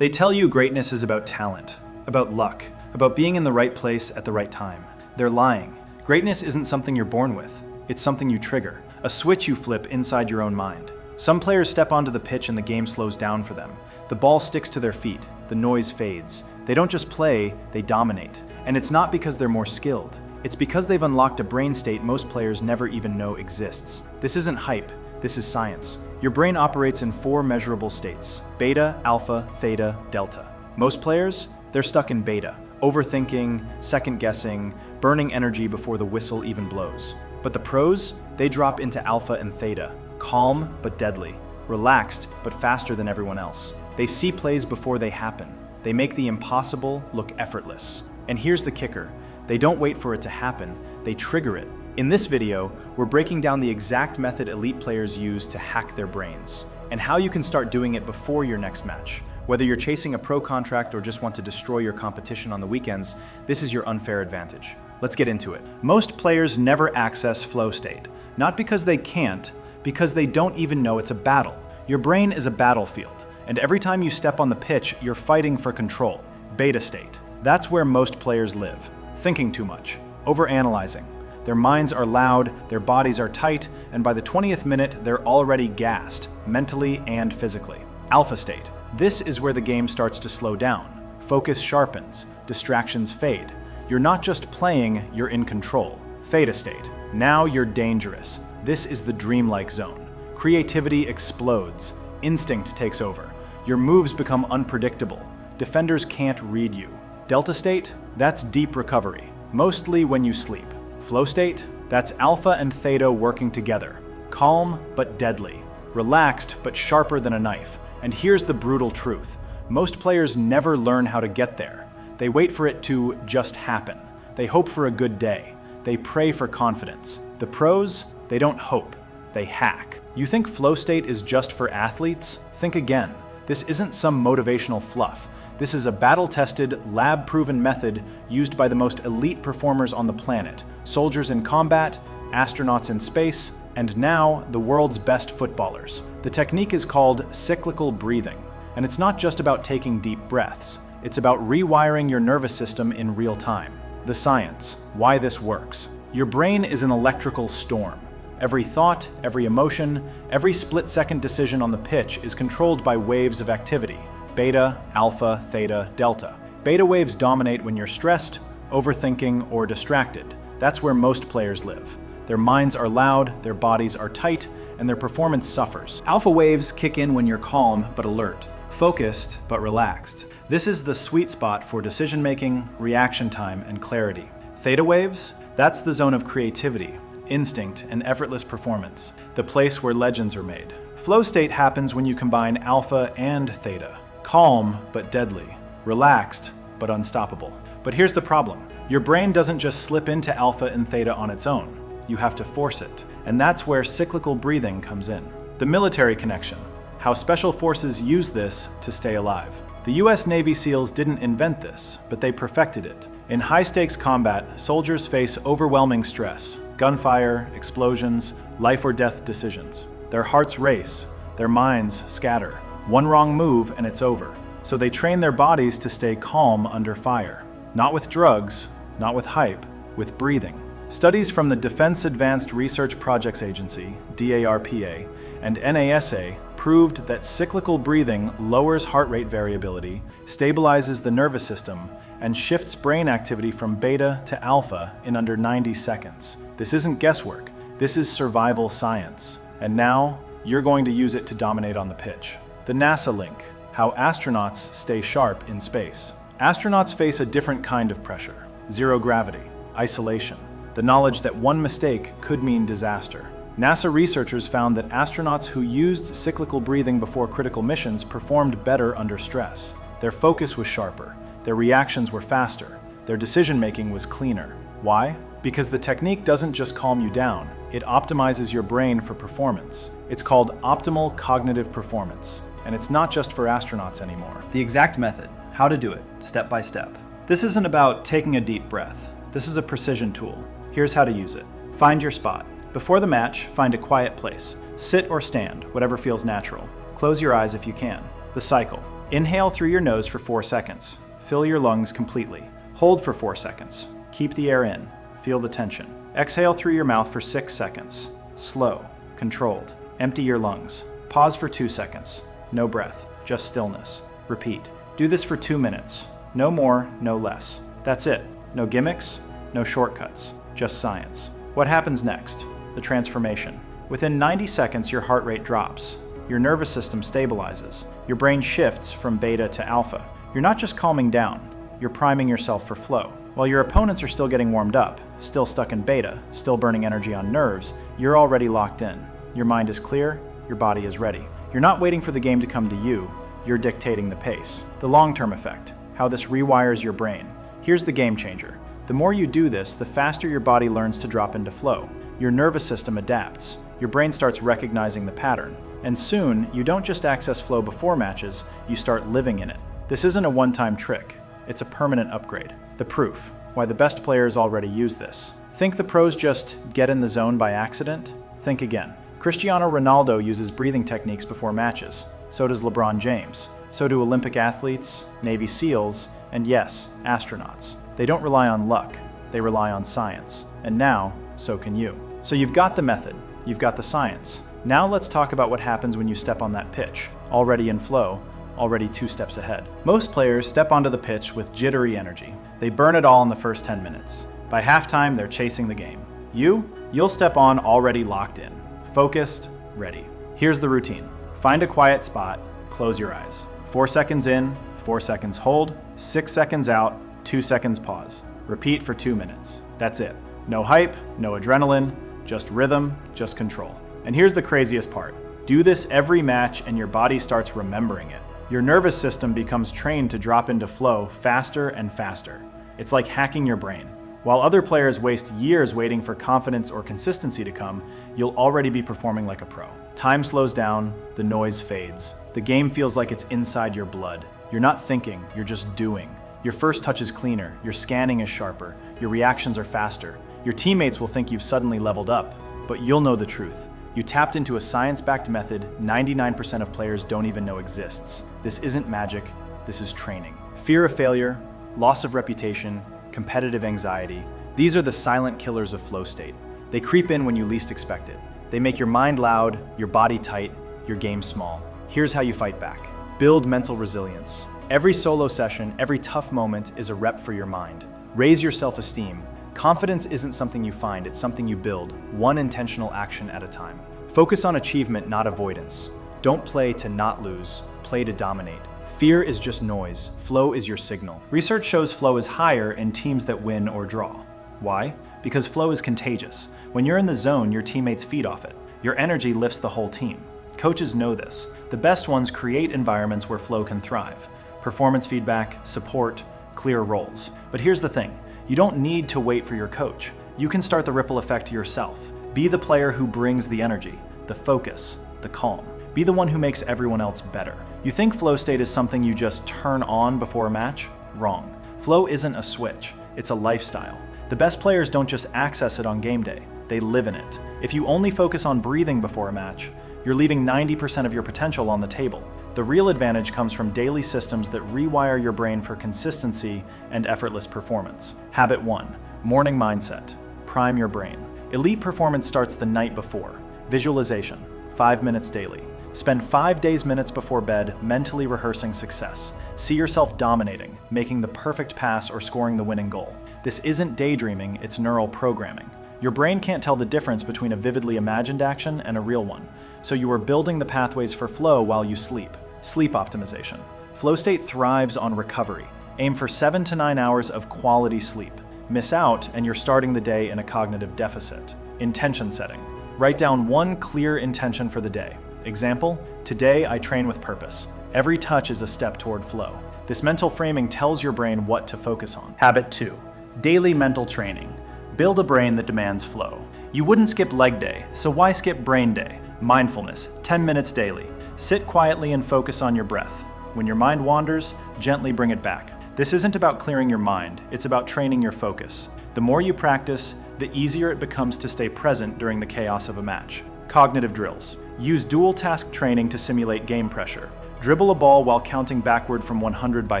They tell you greatness is about talent, about luck, about being in the right place at the right time. They're lying. Greatness isn't something you're born with. It's something you trigger, a switch you flip inside your own mind. Some players step onto the pitch and the game slows down for them. The ball sticks to their feet, the noise fades. They don't just play, they dominate. And it's not because they're more skilled. It's because they've unlocked a brain state most players never even know exists. This isn't hype, this is science. Your brain operates in 4 measurable states: beta, alpha, theta, delta. Most players, they're stuck in beta, overthinking, second-guessing, burning energy before the whistle even blows. But the pros, they drop into alpha and theta, calm but deadly, relaxed but faster than everyone else. They see plays before they happen. They make the impossible look effortless. And here's the kicker. They don't wait for it to happen, they trigger it. In this video, we're breaking down the exact method elite players use to hack their brains, and how you can start doing it before your next match. Whether you're chasing a pro contract or just want to destroy your competition on the weekends, this is your unfair advantage. Let's get into it. Most players never access flow state, not because they can't, because they don't even know it's a battle. Your brain is a battlefield, and every time you step on the pitch, you're fighting for control. Beta state. That's where most players live. Thinking too much, overanalyzing. Their minds are loud, their bodies are tight, and by the 20th minute, they're already gassed, mentally and physically. Alpha state. This is where the game starts to slow down. Focus sharpens, distractions fade. You're not just playing, you're in control. Theta state. Now you're dangerous. This is the dreamlike zone. Creativity explodes. Instinct takes over. Your moves become unpredictable. Defenders can't read you. Delta state? That's deep recovery, mostly when you sleep. Flow state? That's alpha and theta working together. Calm but deadly. Relaxed but sharper than a knife. And here's the brutal truth. Most players never learn how to get there. They wait for it to just happen. They hope for a good day. They pray for confidence. The pros, they don't hope, they hack. You think flow state is just for athletes? Think again. This isn't some motivational fluff. This is a battle-tested, lab-proven method used by the most elite performers on the planet. Soldiers in combat, astronauts in space, and now the world's best footballers. The technique is called cyclical breathing, and it's not just about taking deep breaths. It's about rewiring your nervous system in real time. The science, why this works. Your brain is an electrical storm. Every thought, every emotion, every split-second decision on the pitch is controlled by waves of activity. Beta, alpha, theta, delta. Beta waves dominate when you're stressed, overthinking, or distracted. That's where most players live. Their minds are loud, their bodies are tight, and their performance suffers. Alpha waves kick in when you're calm but alert, focused but relaxed. This is the sweet spot for decision-making, reaction time, and clarity. Theta waves? That's the zone of creativity, instinct, and effortless performance, the place where legends are made. Flow state happens when you combine alpha and theta. Calm but deadly, relaxed but unstoppable. But here's the problem. Your brain doesn't just slip into alpha and theta on its own. You have to force it. And that's where cyclical breathing comes in. The military connection. How special forces use this to stay alive. The US Navy SEALs didn't invent this, but they perfected it. In high-stakes combat, soldiers face overwhelming stress, gunfire, explosions, life or death decisions. Their hearts race, their minds scatter. One wrong move and it's over. So they train their bodies to stay calm under fire. Not with drugs, not with hype, with breathing. Studies from the Defense Advanced Research Projects Agency, DARPA, and NASA proved that cyclical breathing lowers heart rate variability, stabilizes the nervous system, and shifts brain activity from beta to alpha in under 90 seconds. This isn't guesswork, this is survival science. And now, you're going to use it to dominate on the pitch. The NASA link, how astronauts stay sharp in space. Astronauts face a different kind of pressure. Zero gravity, isolation, the knowledge that one mistake could mean disaster. NASA researchers found that astronauts who used cyclical breathing before critical missions performed better under stress. Their focus was sharper, their reactions were faster, their decision-making was cleaner. Why? Because the technique doesn't just calm you down, it optimizes your brain for performance. It's called optimal cognitive performance, and it's not just for astronauts anymore. The exact method, how to do it, step by step. This isn't about taking a deep breath. This is a precision tool. Here's how to use it. Find your spot. Before the match, find a quiet place. Sit or stand, whatever feels natural. Close your eyes if you can. The cycle. Inhale through your nose for 4 seconds. Fill your lungs completely. Hold for 4 seconds. Keep the air in. Feel the tension. Exhale through your mouth for 6 seconds. Slow, controlled. Empty your lungs. Pause for 2 seconds. No breath, just stillness. Repeat. Do this for 2 minutes. No more, no less. That's it. No gimmicks, no shortcuts, just science. What happens next? The transformation. Within 90 seconds, your heart rate drops. Your nervous system stabilizes. Your brain shifts from beta to alpha. You're not just calming down, you're priming yourself for flow. While your opponents are still getting warmed up, still stuck in beta, still burning energy on nerves, you're already locked in. Your mind is clear, your body is ready. You're not waiting for the game to come to you, you're dictating the pace. The long-term effect, how this rewires your brain. Here's the game changer. The more you do this, the faster your body learns to drop into flow. Your nervous system adapts. Your brain starts recognizing the pattern. And soon, you don't just access flow before matches, you start living in it. This isn't a one-time trick. It's a permanent upgrade. The proof, why the best players already use this. Think the pros just get in the zone by accident? Think again. Cristiano Ronaldo uses breathing techniques before matches. So does LeBron James. So do Olympic athletes, Navy SEALs, and yes, astronauts. They don't rely on luck, they rely on science. And now, so can you. So you've got the method, you've got the science. Now let's talk about what happens when you step on that pitch, already in flow, already 2 steps ahead. Most players step onto the pitch with jittery energy. They burn it all in the first 10 minutes. By halftime, they're chasing the game. You'll step on already locked in, focused, ready. Here's the routine. Find a quiet spot, close your eyes. 4 seconds in, 4 seconds hold, 6 seconds out, 2 seconds pause. Repeat for 2 minutes. That's it. No hype, no adrenaline, just rhythm, just control. And here's the craziest part. Do this every match and your body starts remembering it. Your nervous system becomes trained to drop into flow faster and faster. It's like hacking your brain. While other players waste years waiting for confidence or consistency to come, you'll already be performing like a pro. Time slows down, the noise fades. The game feels like it's inside your blood. You're not thinking, you're just doing. Your first touch is cleaner, your scanning is sharper, your reactions are faster. Your teammates will think you've suddenly leveled up, but you'll know the truth. You tapped into a science-backed method 99% of players don't even know exists. This isn't magic, this is training. Fear of failure, loss of reputation, competitive anxiety, these are the silent killers of flow state. They creep in when you least expect it. They make your mind loud, your body tight, your game small. Here's how you fight back. Build mental resilience. Every solo session, every tough moment is a rep for your mind. Raise your self-esteem. Confidence isn't something you find, it's something you build, one intentional action at a time. Focus on achievement, not avoidance. Don't play to not lose, play to dominate. Fear is just noise, flow is your signal. Research shows flow is higher in teams that win or draw. Why? Because flow is contagious. When you're in the zone, your teammates feed off it. Your energy lifts the whole team. Coaches know this. The best ones create environments where flow can thrive. Performance feedback, support, clear roles. But here's the thing. You don't need to wait for your coach. You can start the ripple effect yourself. Be the player who brings the energy, the focus, the calm. Be the one who makes everyone else better. You think flow state is something you just turn on before a match? Wrong. Flow isn't a switch, it's a lifestyle. The best players don't just access it on game day, they live in it. If you only focus on breathing before a match, you're leaving 90% of your potential on the table. The real advantage comes from daily systems that rewire your brain for consistency and effortless performance. Habit 1, morning mindset. Prime your brain. Elite performance starts the night before. Visualization, 5 minutes daily. Spend 5 minutes before bed mentally rehearsing success. See yourself dominating, making the perfect pass or scoring the winning goal. This isn't daydreaming, it's neural programming. Your brain can't tell the difference between a vividly imagined action and a real one, so you are building the pathways for flow while you sleep. Sleep optimization. Flow state thrives on recovery. Aim for 7 to 9 hours of quality sleep. Miss out and you're starting the day in a cognitive deficit. Intention setting. Write down one clear intention for the day. Example, today I train with purpose. Every touch is a step toward flow. This mental framing tells your brain what to focus on. Habit 2, daily mental training. Build a brain that demands flow. You wouldn't skip leg day, so why skip brain day? Mindfulness, 10 minutes daily. Sit quietly and focus on your breath. When your mind wanders, gently bring it back. This isn't about clearing your mind, it's about training your focus. The more you practice, the easier it becomes to stay present during the chaos of a match. Cognitive drills. Use dual task training to simulate game pressure. Dribble a ball while counting backward from 100 by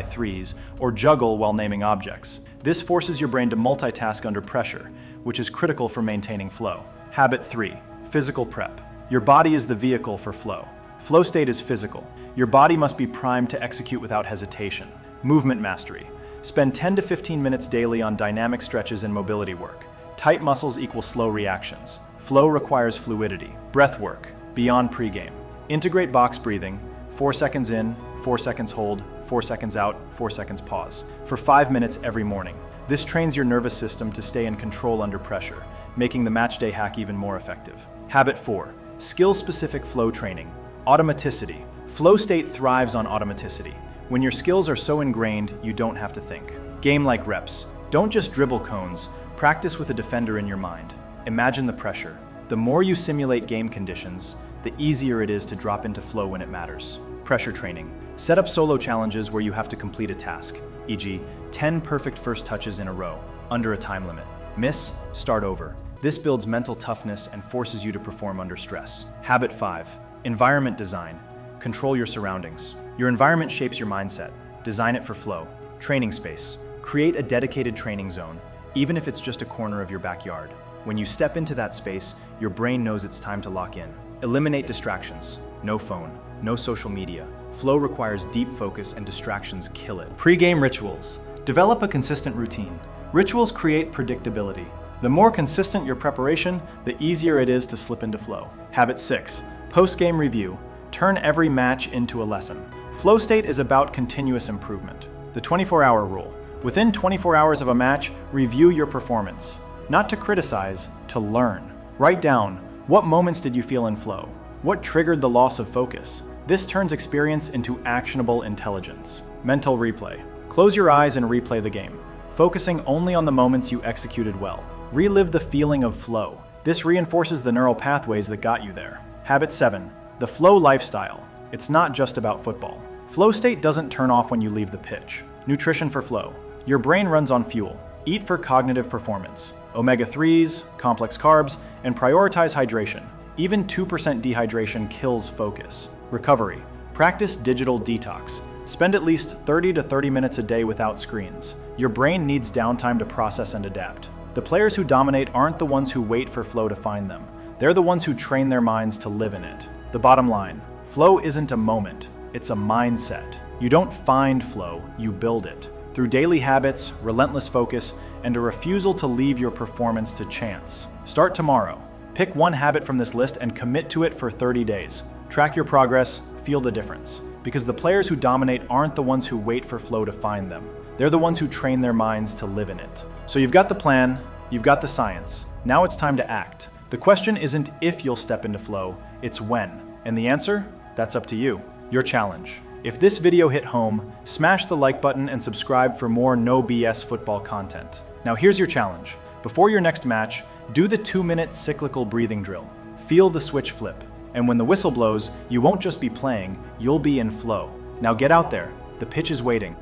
threes, or juggle while naming objects. This forces your brain to multitask under pressure, which is critical for maintaining flow. Habit 3. Physical prep. Your body is the vehicle for flow. Flow state is physical. Your body must be primed to execute without hesitation. Movement mastery. Spend 10 to 15 minutes daily on dynamic stretches and mobility work. Tight muscles equal slow reactions. Flow requires fluidity. Breath work, beyond pregame. Integrate box breathing, 4 seconds in, 4 seconds hold, 4 seconds out, 4 seconds pause, for 5 minutes every morning. This trains your nervous system to stay in control under pressure, making the matchday hack even more effective. Habit 4. Skill-specific flow training. Automaticity. Flow state thrives on automaticity. When your skills are so ingrained, you don't have to think. Game-like reps. Don't just dribble cones, practice with a defender in your mind. Imagine the pressure. The more you simulate game conditions, the easier it is to drop into flow when it matters. Pressure training. Set up solo challenges where you have to complete a task, e.g., 10 perfect first touches in a row, under a time limit. Miss, start over. This builds mental toughness and forces you to perform under stress. Habit 5. Environment design. Control your surroundings. Your environment shapes your mindset. Design it for flow. Training space. Create a dedicated training zone, even if it's just a corner of your backyard. When you step into that space, your brain knows it's time to lock in. Eliminate distractions. No phone, no social media. Flow requires deep focus and distractions kill it. Pre-game rituals. Develop a consistent routine. Rituals create predictability. The more consistent your preparation, the easier it is to slip into flow. Habit 6. Post-game review. Turn every match into a lesson. Flow state is about continuous improvement. The 24-hour rule. Within 24 hours of a match, review your performance. Not to criticize, to learn. Write down, what moments did you feel in flow? What triggered the loss of focus? This turns experience into actionable intelligence. Mental replay. Close your eyes and replay the game, focusing only on the moments you executed well. Relive the feeling of flow. This reinforces the neural pathways that got you there. Habit 7. The flow lifestyle. It's not just about football. Flow state doesn't turn off when you leave the pitch. Nutrition for flow. Your brain runs on fuel. Eat for cognitive performance. Omega-3s, complex carbs, and prioritize hydration. Even 2% dehydration kills focus. Recovery. Practice digital detox. Spend at least 30 to 30 minutes a day without screens. Your brain needs downtime to process and adapt. The players who dominate aren't the ones who wait for flow to find them. They're the ones who train their minds to live in it. The bottom line, flow isn't a moment, it's a mindset. You don't find flow, you build it. Through daily habits, relentless focus, and a refusal to leave your performance to chance. Start tomorrow. Pick one habit from this list and commit to it for 30 days. Track your progress, feel the difference. Because the players who dominate aren't the ones who wait for flow to find them. They're the ones who train their minds to live in it. So you've got the plan, you've got the science. Now it's time to act. The question isn't if you'll step into flow, it's when. And the answer? That's up to you. Your challenge. If this video hit home, smash the like button and subscribe for more no BS football content. Now here's your challenge. Before your next match, do the 2-minute cyclical breathing drill. Feel the switch flip. And when the whistle blows, you won't just be playing, you'll be in flow. Now get out there. The pitch is waiting.